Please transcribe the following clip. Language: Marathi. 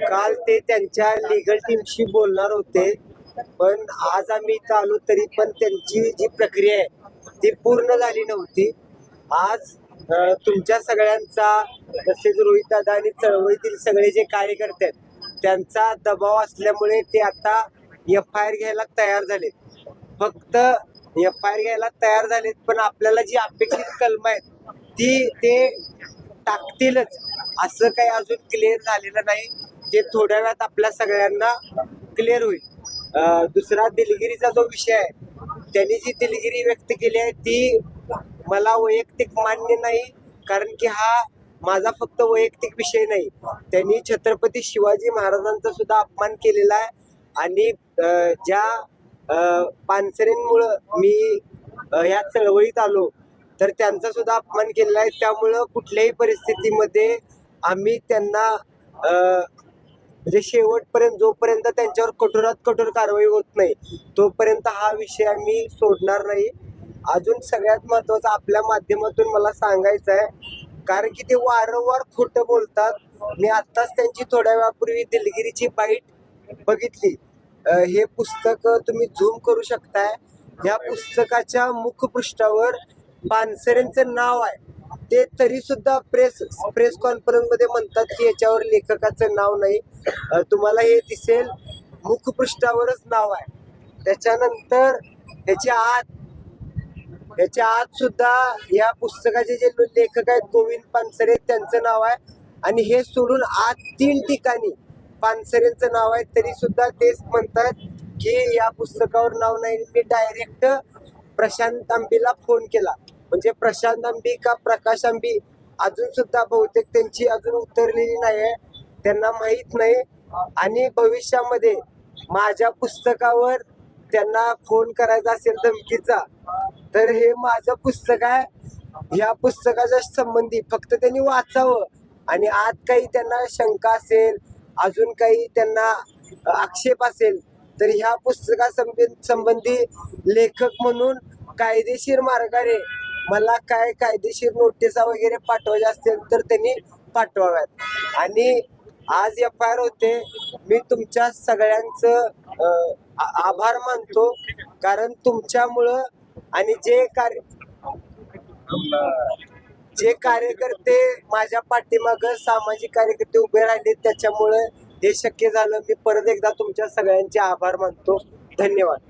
काल ते त्यांच्या लीगल टीमशी बोलणार होते, पण आज आम्ही इथं आलो तरी पण त्यांची जी प्रक्रिया आहे ती पूर्ण झाली नव्हती. आज तुमच्या सगळ्यांचा, तसेच रोहित दादा आणि चळवळीतील सगळे जे कार्यकर्ते आहेत त्यांचा दबाव असल्यामुळे ते आता FIR घ्यायला तयार झाले. फक्त FIR घ्यायला तयार झालेत, पण आपल्याला जी अपेक्षित कलम आहेत ती ते टाकतीलच असं काही अजून क्लिअर झालेलं नाही. ते थोड्या वेळात आपल्या सगळ्यांना क्लिअर होईल. दुसरा दिलगिरीचा जो विषय आहे, त्यांनी जी दिलगिरी व्यक्त केली आहे ती मला वैयक्तिक मान्य नाही, कारण की हा माझा फक्त वैयक्तिक विषय नाही. त्यांनी छत्रपती शिवाजी महाराजांचा सुद्धा अपमान केलेला आहे आणि ज्या पानसरेंमुळं मी ह्या चळवळीत आलो तर त्यांचा सुद्धा अपमान केलेला आहे. त्यामुळं कुठल्याही परिस्थितीमध्ये आम्ही त्यांना म्हणजे शेवटपर्यंत, जोपर्यंत त्यांच्यावर कठोरात कठोर कारवाई होत नाही तोपर्यंत हा विषय आम्ही सोडणार नाही. अजून सगळ्यात महत्वाचं आपल्या माध्यमातून मला सांगायचं आहे, कारण की ते वारंवार खोटं बोलतात. मी आत्ताच त्यांची थोड्या वेळापूर्वी दिलगिरीची बाईट बघितली. हे पुस्तक तुम्ही झूम करू शकताय. या पुस्तकाच्या मुखपृष्ठावर पानसरेंचं नाव आहे. ते तरी सुद्धा प्रेस कॉन्फरन्स मध्ये म्हणतात की याच्यावर लेखकाचं नाव नाही. तुम्हाला हे दिसेल, मुखपृष्ठावरच नाव आहे. त्याच्यानंतर ह्याच्या आत सुद्धा या पुस्तकाचे जे लेखक आहेत गोविंद पानसरे त्यांचं नाव आहे, आणि हे सोडून आत 3 ठिकाणी पानसरेंचं नाव आहे. तरी सुद्धा तेच म्हणतात की या पुस्तकावर नाव नाही. मी डायरेक्ट प्रशांत आंबीला फोन केला, म्हणजे प्रशांत आंबी का प्रकाश आंबी अजून सुद्धा बहुतेक त्यांची अजून उतरलेली नाही आहे, त्यांना माहीत नाही. आणि भविष्यामध्ये माझ्या पुस्तकावर त्यांना फोन करायचा असेल धमकीचा, तर हे माझं पुस्तक आहे. ह्या पुस्तकाच्या संबंधी फक्त त्यांनी वाचावं, आणि आत काही त्यांना शंका असेल, अजून काही त्यांना आक्षेप असेल, तर ह्या पुस्तका संबंधी लेखक म्हणून कायदेशीर मार्गाने मला काय कायदेशीर नोटिसा वगैरे पाठवायच्या असतील तर त्यांनी पाठवाव्यात. आणि आज FIR होते. मी तुमच्या सगळ्यांचं आभार मानतो, कारण तुमच्यामुळं आणि जे कार्यकर्ते माझ्या पाठीमागं सामाजिक कार्यकर्ते उभे राहिले त्याच्यामुळे हे शक्य झालं. मी परत एकदा तुमच्या सगळ्यांचे आभार मानतो. धन्यवाद.